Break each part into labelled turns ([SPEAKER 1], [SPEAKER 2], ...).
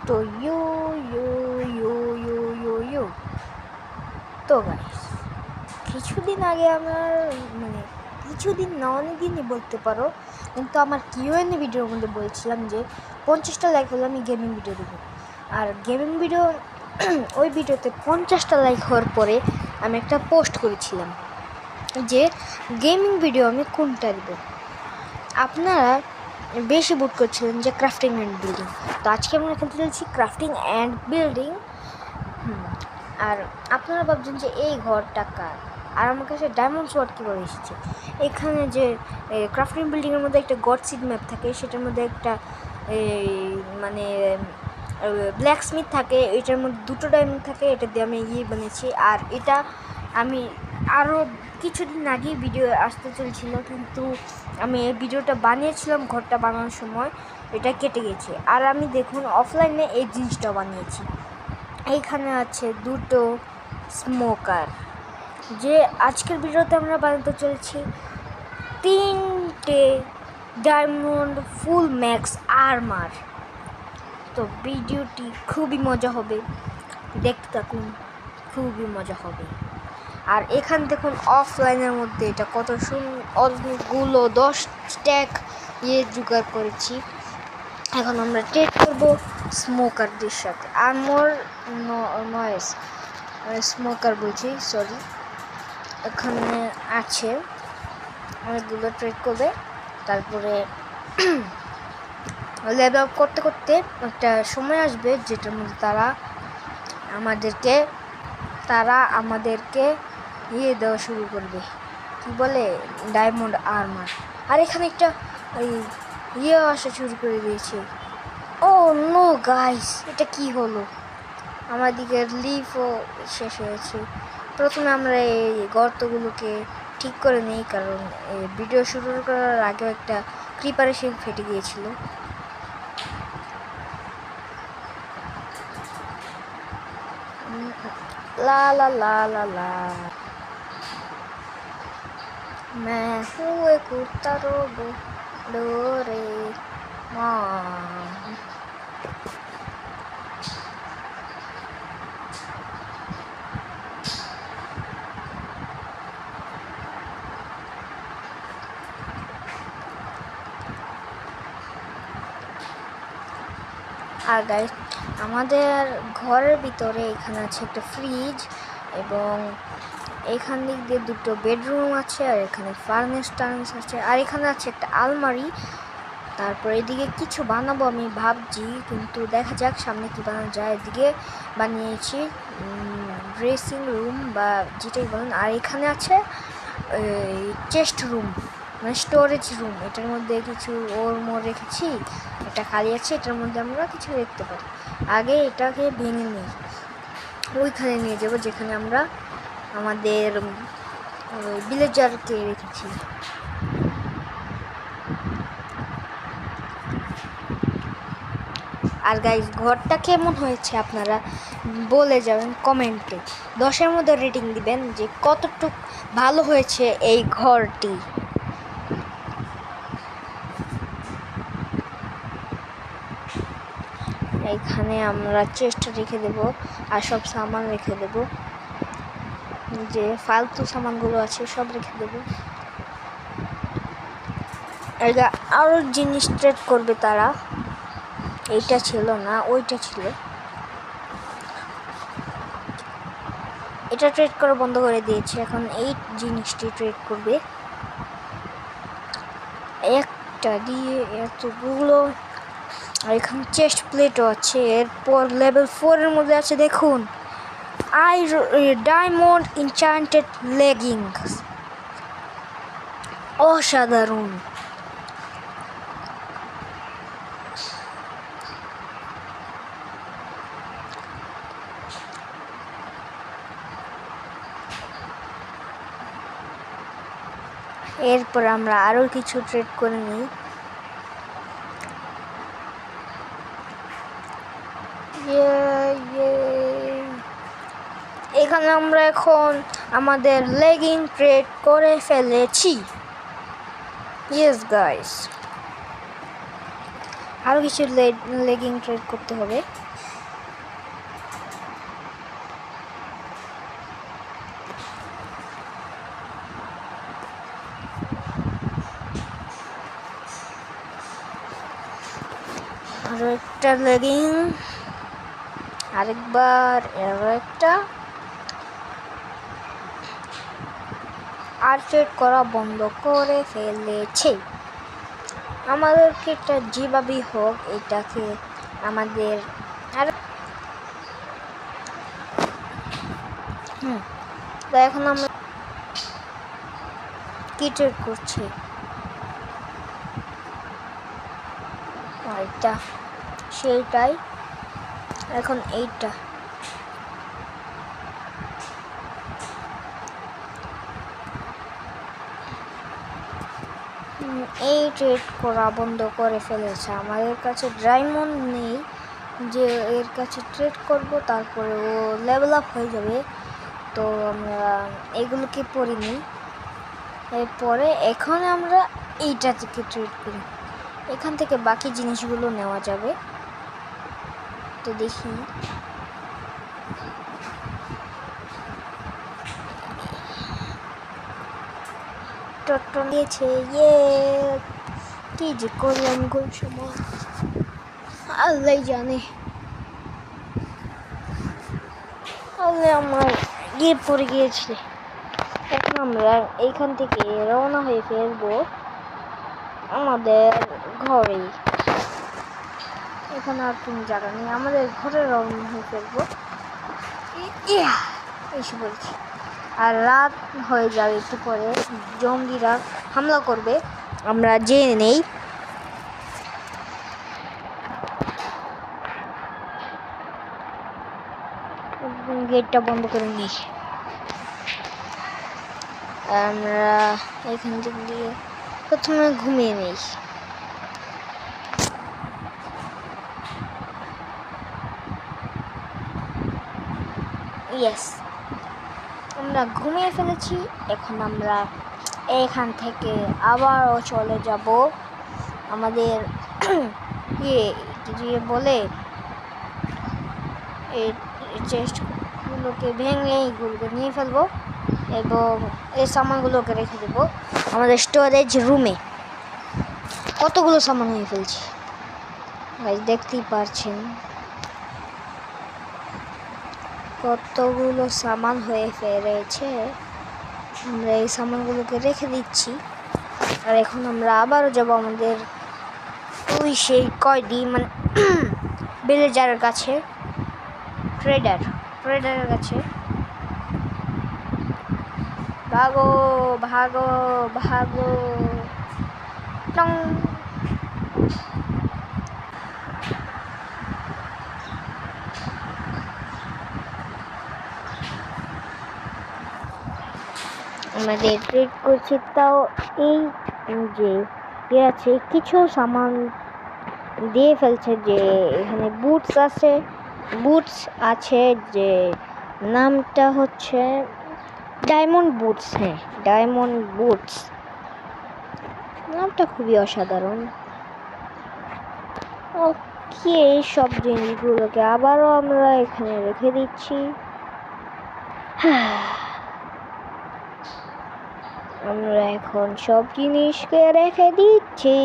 [SPEAKER 1] তো ইউ ইউ ইউ ইউ ইউ ইউ তো গাইস, কিছুদিন আগে আমার কিছুদিন না অনেকদিনই বলতে পারো, কিন্তু আমার কিউএনএ ভিডিওর মধ্যে বলছিলাম যে 50টা লাইক হলে আমি গেমিং ভিডিও দেবো। আর গেমিং ভিডিও ওই ভিডিওতে 50টা লাইক হওয়ার পরে আমি একটা পোস্ট করেছিলাম যে গেমিং ভিডিও আমি কোনটা দেব। আপনারা বেশি ভোট করছিলেন যে ক্রাফটিং অ্যান্ড বিল্ডিং, তো আজকে আমরা খেলতে চলছি ক্রাফটিং অ্যান্ড বিল্ডিং। আর আপনারা ভাবছেন যে এই ঘরটা কার, আর আমার কাছে ডায়মন্ড সোয়ার্ড কীভাবে এসেছে। এখানে যে ক্রাফটিং বিল্ডিংয়ের মধ্যে একটা গড সিড ম্যাপ থাকে, সেটার মধ্যে একটা ব্ল্যাক স্মিথ থাকে, এটার মধ্যে 2টো ডায়মন্ড থাকে, এটা দিয়ে আমি বানিয়েছি। আর এটা আমি আরও কিছুদিন আগেই ভিডিও আসতে চলছিল, কিন্তু আমি এই ভিডিওটা বানিয়েছিলাম ঘরটা বানানোর সময়, এটা কেটে গেছে। আর আমি দেখুন অফলাইনে এই জিনিসটা বানিয়েছি। এইখানে আছে 2টো স্মোকার, যে আজকের ভিডিওতে আমরা বানাতে চলছি 3টে ডায়মন্ড ফুল ম্যাক্স আর্মার। তো ভিডিওটি খুবই মজা হবে, দেখতে থাকুন, খুবই মজা হবে। আর এখান দেখুন অফলাইনের মধ্যে এটা কত অনেকগুলো 10 স্ট্যাক জোগাড় করেছি। এখন আমরা ট্রেড করবো স্মোকারদের সাথে। আর্মর নয়েস স্মোকার বলছি, সরি। এখানে আছে অনেকগুলো ট্রেড করবে, তারপরে লেভেল আপ করতে করতে একটা সময় আসবে যেটার মধ্যে তারা আমাদেরকে দেওয়া শুরু করবে, কি বলে, ডায়মন্ড আর্মার। আর এখানে একটা আসা শুরু করে দিয়েছে। ও নো গাইস, এটা কি হলো, আমাদের লিফও শেষ হয়েছে। প্রথমে আমরা এই গর্তগুলোকে ঠিক করে নিই, কারণ ভিডিও শুরু করার আগেও একটা ক্রিপার এসে ফেটে গিয়েছিল। লা লা লা লা লা मैं हूँ एक कुत्ता डोरे আর গাইস, আমাদের ঘরের ভিতরে এখানে আছে একটা ফ্রিজ, এবং এখান দিক দিয়ে 2টো বেডরুম আছে, আর এখানে ফার্নেস টার্নেস আছে, আর এখানে আছে একটা আলমারি। তারপর এদিকে কিছু বানাবো আমি ভাবছি, কিন্তু দেখা যাক সামনে কি বানানো যায়। এদিকে বানিয়েছি ড্রেসিং রুম বা যেটাই বলেন। আর এখানে আছে চেস্ট রুম, মানে স্টোরেজ রুম। এটার মধ্যে কিছু ওর রেখেছি, এটা খালি আছে, এটার মধ্যে আমরা কিছু রাখতে পারি। আগে এটাকে ভেঙে নিই, ওইখানে নিয়ে যাব যেখানে আমরা আমাদের ভিলেজারকে রেখেছি। আর গাইস, ঘরটা কেমন হয়েছে আপনারা বলে যাবেন কমেন্টে, 10-এর মধ্যে রেটিং দিবেন যে কতটুকু ভালো হয়েছে এই ঘরটি। এইখানে আমরা চেস্ট রেখে দেব, আর সব সামান রেখে দেব, যে ফালতু সামানগুলো আছে সব রেখে দেব। আরও জিনিস ট্রেড করবে তারা, এইটা ছিল না, ওইটা ছিল। এটা ট্রেড করা বন্ধ করে দিয়েছে, এখন এই জিনিসটি ট্রেড করবে। একটা দিয়ে এতগুলো, আর এখানে চেস্ট প্লেটও আছে। এরপর লেভেল 4-এর মধ্যে আছে, দেখুন, ডায়মন্ড এনচ্যান্টেড লেগিংস, অসাধারণ। এরপর আমরা আরও কিছু ট্রেড করে নিই। এখানে আমরা এখন আমাদের লেগিং ট্রেড করে ফেলেছি। ইয়েস গাইস, আরও কিছু লেগিং ট্রেড করতে হবে। আরও একটা লেগিং, আরেকবার আরও একটা। আর ট্রেড করা বন্ধ করে ফেলেছে। আমাদেরকে এটা যেভাবেই হোক এটাকে আমাদের আর তো এখন আমরা কি ট্রেড করছি, এটা সেইটাই। এখন এইটা এই ট্রেড করা বন্ধ করে ফেলেছে। আমাদের কাছে ডায়মন্ড নেই যে এর কাছে ট্রেড করব, তারপরে ও লেভেল আপ হয়ে যাবে। তো আমরা এগুলোকে পরে নিই। এরপরে এখন আমরা এইটা থেকে ট্রেড করি, এখান থেকে বাকি জিনিসগুলো নেওয়া যাবে। তো দেখি টটো নিয়েছে। কি যে করলাম কোন সময় আল্লাহ জানে। আল্লাহ আমার গিয়ে পড়ে গিয়েছে। এখন আমরা এইখান থেকে রওনা হয়ে ফেলবো আমাদের ঘরে। এখানে আর কোনো জায়গা নেই, আমাদের ঘরে রওনা হয়ে ফেলবো। এসে বলছি, আর রাত হয়ে যাবে একটু পরে, জঙ্গিরা হামলা করবে, আমরা জেনে নেই। গেটটা বন্ধ করে নিই। আমরা এখান দিয়ে প্রথমে ঘুমিয়ে নেই। ইয়েস, আমরা ঘুমিয়ে ফেলেছি। এখন আমরা এখান থেকে আবারও চলে যাব আমাদের ইয়ে বলে এই চেস্টগুলোকে ভেঙে এইগুলোকে নিয়ে ফেলবো এবং এই সামানগুলোকে রেখে দেবো আমাদের স্টোরেজ রুমে। কতগুলো সামান হয়ে ফেলছি গাইস, দেখতেই পারছেন কতগুলো সামান হয়ে ফেলেছে। আমরা এই সামানগুলোকে রেখে দিচ্ছি। আর এখন আমরা আবারও যাব আমাদের ওই সেই কয়দি মানে ভিলেজারের কাছে, ট্রেডারের কাছে। ভাগো ভাগো ভাগো টং। আমাদের ট্রেড করছি, তাও এই যে আছে কিছু সামান দিয়ে ফেলছে। যে এখানে বুটস আছে যে নামটা হচ্ছে ডায়মন্ড বুটস। হ্যাঁ, ডায়মন্ড বুটস নামটা খুবই অসাধারণ। ওকে, এই সব জিনিসগুলোকে আবারও আমরা এখানে রেখে দিচ্ছি। আমরা এখন সব জিনিসকে রেখে দিচ্ছি।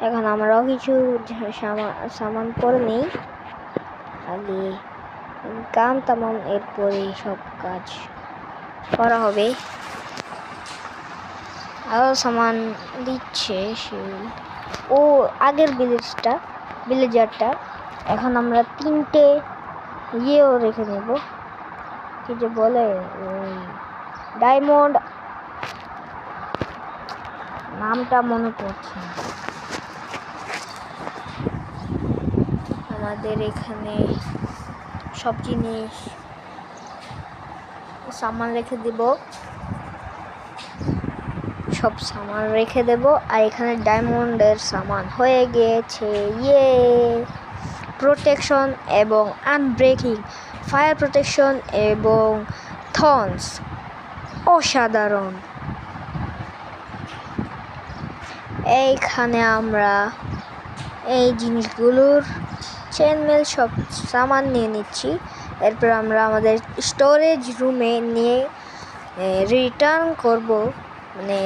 [SPEAKER 1] এখন আমরাও কিছু সামান পরে নেই, আগে কাম তামাম, এরপরে সব কাজ করা হবে। আরও সামান দিচ্ছে ও আগের ভিলেজারটা। এখন আমরা 3টে ইয়েও রেখে নেব, কি যে বলে ডায়মন্ড, নামটা মনে পড়ছে না। আমাদের এখানে সব জিনিস সামান রেখে দেব, সব সামান রেখে দেব। আর এখানে ডায়মন্ডের সামান হয়ে গিয়েছে। প্রোটেকশন এবং আনব্রেকিং, ফায়ার প্রোটেকশন এবং থর্নস, অসাধারণ। এইখানে আমরা এই জিনিসগুলোর চেন মেল সব সামান নিয়ে নিচ্ছি। এরপর আমরা আমাদের স্টোরেজ রুমে নিয়ে রিটার্ন করব। মানে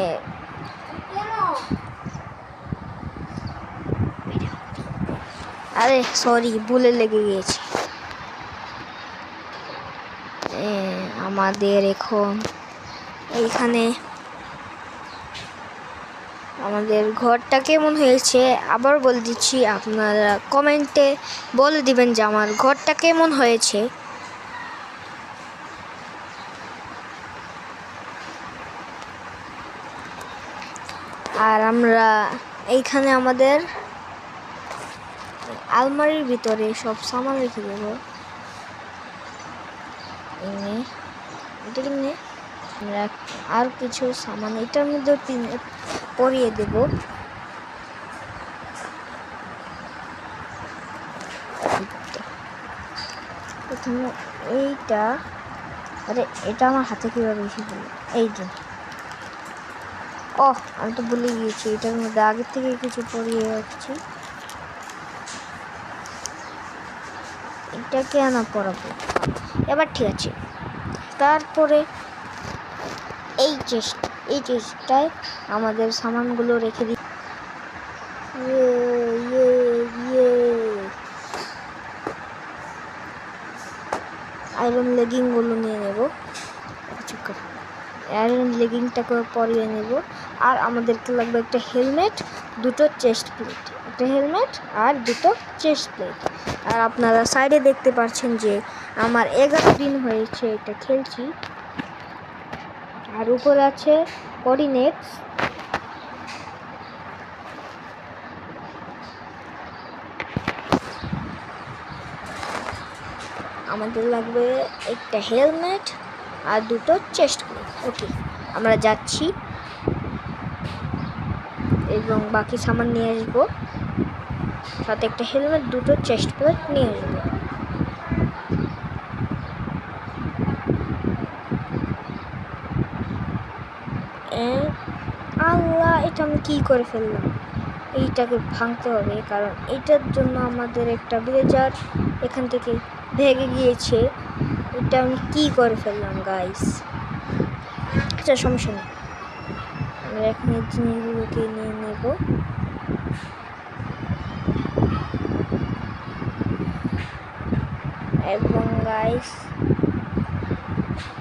[SPEAKER 1] আরে সরি, ভুলে লেগে গিয়েছে। আমাদের এখন এইখানে আমাদের ঘরটা কেমন হয়েছে আবার বলে দিচ্ছি, আপনারা কমেন্টে বলে দিবেন যে আমার ঘরটা কেমন হয়েছে। আর আমরা এইখানে আমাদের আলমারির ভিতরে সব সামান রেখে দেব। আমরা আর কিছু সামান এটার মধ্যে পরিয়ে দেব। প্রথমে এইটা, আরে এটা আমার হাতে কীভাবে এসে পড়লো? এই যে, আমি তো ভুলে গিয়েছি এটার মধ্যে আগের থেকে কিছু পরিয়ে রাখছি। এটাকে আনা পড়াবো এবার, ঠিক আছে। তারপরে এই চেষ্টায় আমাদের সামানগুলো রেখে দিই। আয়রন লেগিংগুলো নিয়ে নেব, আয়রন লেগিংটাকে পরিয়ে নেব। আর আমাদেরকে লাগবে একটা হেলমেট, দুটো চেস্ট প্লেট, একটা হেলমেট আর দুটো চেস্ট প্লেট। আর আপনারা সাইডে দেখতে পাচ্ছেন যে আমার 11 দিন হয়েছে এটা খেলছি। আর উপরে আছে কোঅর্ডিনেটস। আমাদের লাগবে একটা হেলমেট আর দুটো চেস্ট প্লেট। ওকে, আমরা যাচ্ছি এবং বাকি সামান নিয়ে আসবো, সাথে একটা হেলমেট, দুটো চেস্ট প্লেট নিয়ে আসবো। আল্লাহ, এটা আমি কী করে ফেললাম? এইটাকে ভাঙতে হবে, কারণ এইটার জন্য আমাদের একটা ব্লেজার এখান থেকে ভেঙে গিয়েছে। এটা আমি কী করে ফেললাম গাইস? আচ্ছা, সমস্যা নেই, আমরা এখন এই জিনিসগুলোকে নিয়ে নেব। এবং গাইস,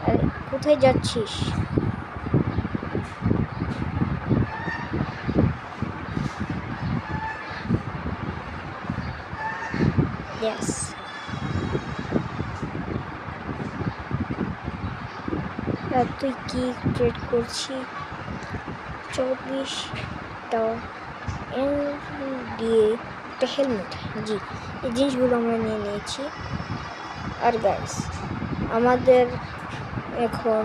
[SPEAKER 1] আরে কোথায় যাচ্ছিস? Yes. তুই কি ট্রেড করছি? 24টা দিয়ে একটা হেলমেট। জি, এই জিনিসগুলো আমরা নিয়ে নিয়েছি। আর গাইস, আমাদের এখন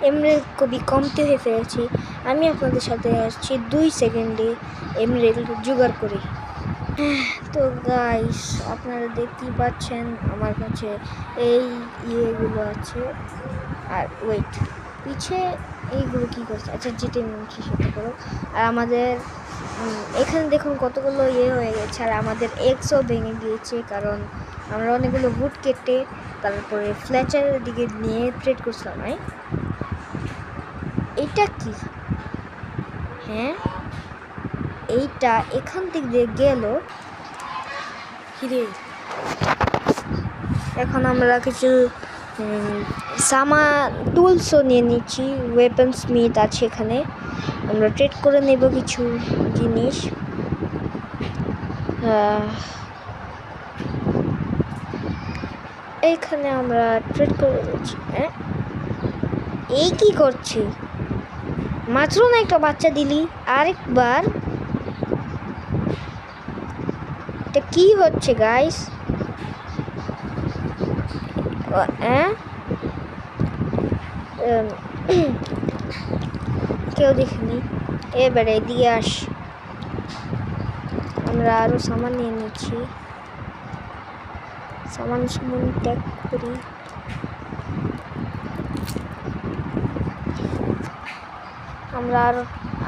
[SPEAKER 1] এমরেল খুবই কমতে হয়ে ফেলেছি। আমি আপনাদের সাথে আসছি 2 সেকেন্ডে এমরেল জোগাড় করে। তো গাইস, আপনারা দেখতেই পাচ্ছেন আমার কাছে এই ইয়েগুলো আছে। আর ওয়েট, পিছে এইগুলো কী করছে? আচ্ছা, যেটা নিচ্ছি সেটা করো। আর আমাদের এখানে দেখুন কতগুলো হয়ে গেছে। আর আমাদের এক্সও ভেঙে গিয়েছে, কারণ আমরা অনেকগুলো বুট কেটে তারপরে ফ্লেচারের দিকে নিয়ে ট্রেড করছিলাম। এইটা কি? হ্যাঁ, এইটা এখান থেকে গেল। এখন আমরা কিছু টুলসও নিয়ে নিচ্ছি। ওয়েপন স্মিথ আছে এখানে, আমরা ট্রেড করে নেব কিছু জিনিস। এইখানে আমরা ট্রেড করে দিচ্ছি। এই কি করছে? মাত্র না একটা বাচ্চা দিলি, আরেকবার। এটা কি হচ্ছে গাইস? কেউ দেখেনি। এবারে দিয়ে আস, আমরা আরো সামান নিয়ে নিচ্ছি। সামান ত্যাগ করি। আমরা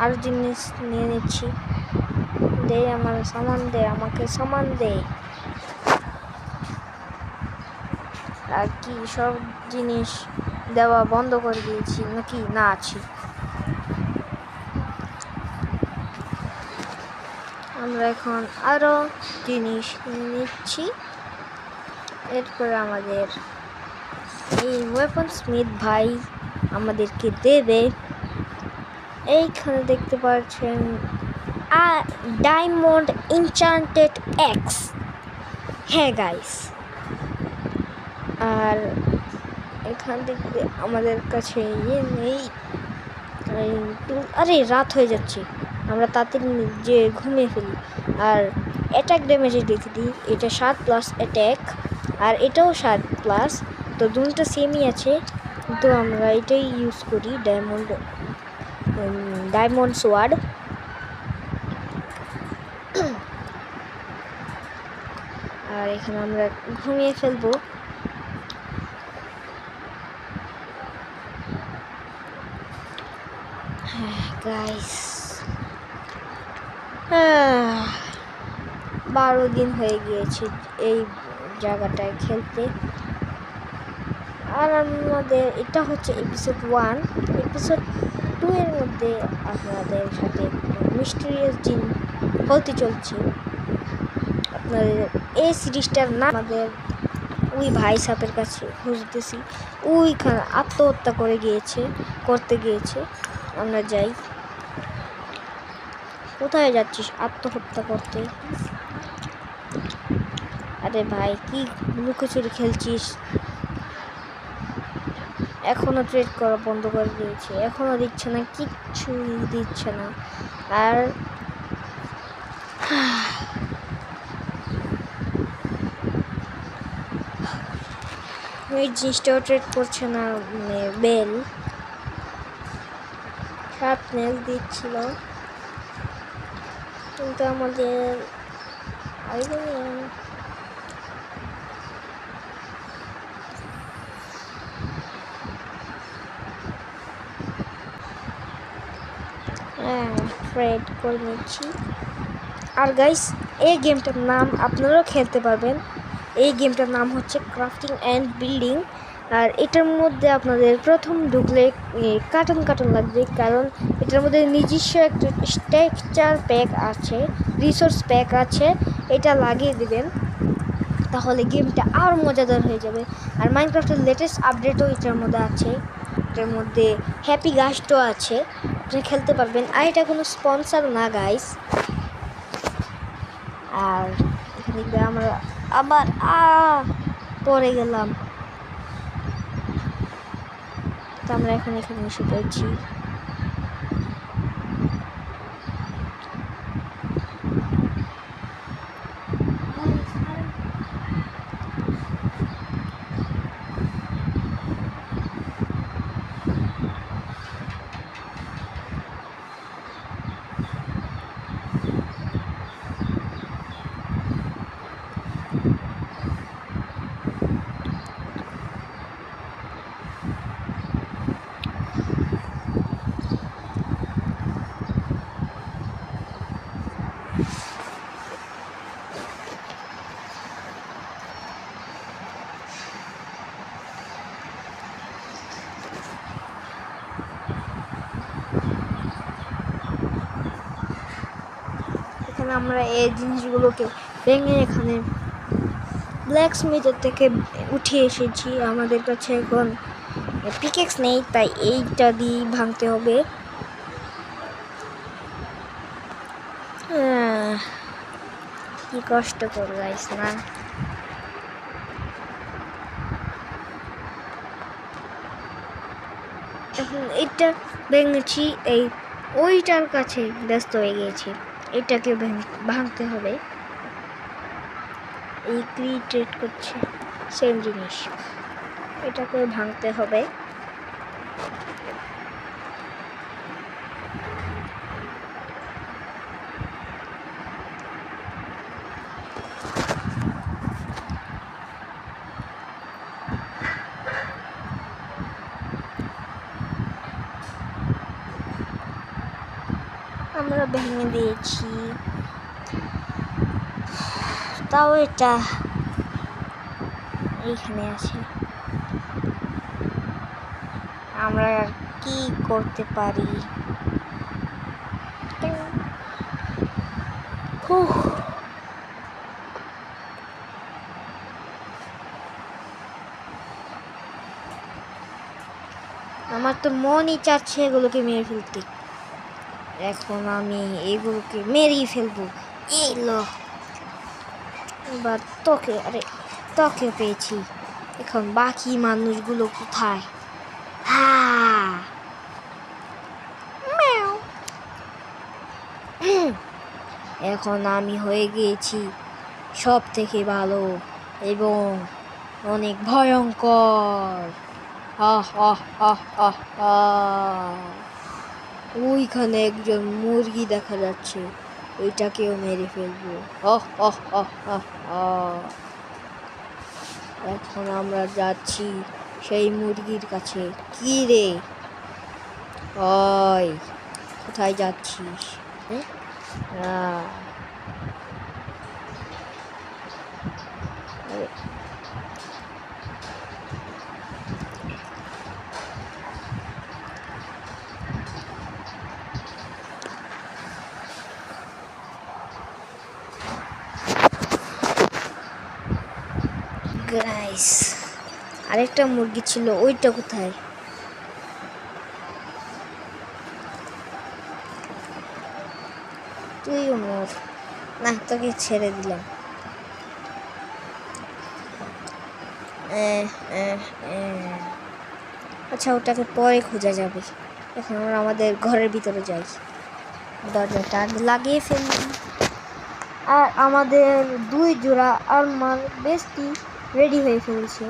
[SPEAKER 1] আরও জিনিস নিয়ে নিচ্ছি। দে আমার সামান দে, আমাকে সামান দে। আর কি সব জিনিস দেওয়া বন্ধ করে দিয়েছি নাকি? না আছি। আমরা এখন আরও জিনিস নিয়ে নিচ্ছি। এরপরে আমাদের এই ওয়েপন স্মিথ ভাই আমাদেরকে দেবে। এইখানে দেখতে পাচ্ছেন ডায়মন্ড এনচান্টেড এক্স। হ্যাঁ গাইস, আর এখান থেকে আমাদের কাছে ইয়ে নেই। আরে রাত হয়ে যাচ্ছে, আমরা তাড়াতাড়ি যে ঘুমিয়ে ফেলি। আর অ্যাটাক ড্যামেজে দেখে দিই, এটা 7+ অ্যাটাক আর এটাও 7+, তো দুটো সেমই আছে, কিন্তু আমরা এটাই ইউজ করি, ডায়মন্ড সোয়ার্ড। আর এখানে আমরা ঘুমিয়ে ফেলবো। গাইস 12 দিন হয়ে গিয়েছে এই জায়গাটায় খেলতে। আর আমাদের এটা হচ্ছে এপিসোড 1। এপিসোড 2 এর মধ্যে আপনাদের সাথে মিস্টেরিয়াস জিন হতে চলছে। আপনাদের এই সিরিজটার নাম আমাদের ওই ভাই সাপের কাছে খুঁজতেছি, ওইখানে আত্মহত্যা করতে গিয়েছে। আমরা যাই। কোথায় যাচ্ছিস আত্মহত্যা করতে? আরে ভাই কি লুকোচুরি খেলছিস? এখনো ট্রেড করা বন্ধ করে দিয়েছে, এখনো দিচ্ছে না, কিচ্ছু দিচ্ছে না। আর ওই জিনিসটাও ট্রেড করছে না। বেল শার্পনেস দিচ্ছিল, কিন্তু আমাদের ট্রেড করে নিচ্ছি। আর গাইস এই গেমটার নাম আপনারাও খেলতে পারবেন। এই গেমটার নাম হচ্ছে ক্রাফটিং অ্যান্ড বিল্ডিং। আর এটার মধ্যে আপনাদের প্রথম ঢুকলে কার্টুন লাগবে, কারণ এটার মধ্যে নিজস্ব একটা স্ট্রাকচার প্যাক আছে, রিসোর্স প্যাক আছে। এটা লাগিয়ে দিবেন, তাহলে গেমটা আরও মজাদার হয়ে যাবে। আর মাইনক্রাফটের লেটেস্ট আপডেটও এটার মধ্যে আছে। এটার মধ্যে হ্যাপি গাস্টও আছে, আপনি খেলতে পারবেন। আর এটা কোনো স্পন্সর না গাইস। আর এখানে আমরা আবার পরে গেলাম, তো আমরা এখন এখানে এসে পড়ছি। আমরা এই জিনিসগুলোকে ভেঙে এখানে ব্ল্যাক স্মিথের থেকে উঠে এসেছি। আমাদের কাছে এখন পিকেক্স নেই, তাই এইটা দিয়ে ভাঙতে হবে। কি কষ্ট করে গাইস না। এখন এটা ভেঙেছি, এই ওইটার কাছে ব্যস্ত হয়ে গিয়েছি। এটাকে ভাঙতে হবে। এই ক্রিয়েট করছে সেম জিনিস, এটাকে ভাঙতে হবে। ভেঙে দিয়েছি, তাও এটা এইখানে আছে। আমরা আর কি করতে পারি? আমার তো মনই চাচ্ছে এগুলোকে মেরে ফেলতে। এখন আমি এগুলোকে মেরেই ফেলবো। এই লো, এবার তোকে, আরে তোকে পেয়েছি। এখন বাকি মানুষগুলো কোথায়? এখন আমি হয়ে গিয়েছি সব থেকে ভালো এবং অনেক ভয়ঙ্কর। ওইখানে একজন মুরগি দেখা যাচ্ছে, ওইটাকেও মেরে ফেলবো। এখন আমরা যাচ্ছি সেই মুরগির কাছে। কি রে, ওই কোথায় যাচ্ছিস? গাইস, আরেকটা মুরগি ছিল, ওইটা কোথায়? তুইও মর না, তোকে ছেড়ে দিলাম। আচ্ছা, ওটাকে পরে খোঁজা যাবে। এখন আমরা আমাদের ঘরের ভিতরে যাই, দরজাটা লাগিয়ে ফেলি। আর আমাদের 2 জোড়া আর্মার বেস্টি রেডি হয়ে ফেলছে।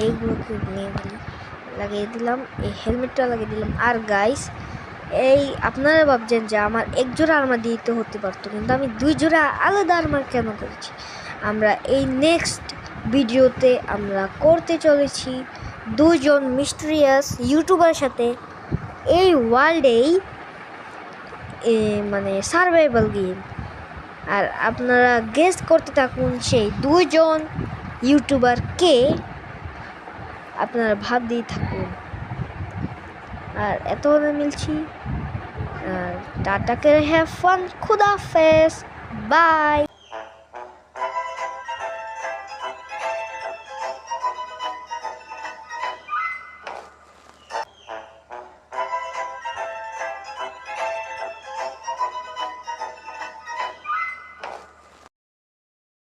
[SPEAKER 1] এইগুলোকে লাগিয়ে দিলাম, এই হেলমেটটা লাগিয়ে দিলাম। আর গাইস, এই আপনারা ভাবছেন যে আমার 1 জোড়া আর্মার দিতে হতে পারতো, কিন্তু আমি 2 জোড়া আলাদা আর্মার কেন করেছি? আমরা এই নেক্সট ভিডিওতে আমরা করতে চলেছি 2 জন মিস্টেরিয়াস ইউটিউবার সাথে এই ওয়ার্ল্ডেই মানে সার্ভাইভাল গেম। আর আপনারা গেস করতে থাকুন সেই 2 জন ইউটিউবার কে, আপনারা ভাবতেই থাকুন। আর এত মিলছি, টাটা, করে হ্যাভ ফান, খুদা হাফেজ, বাই।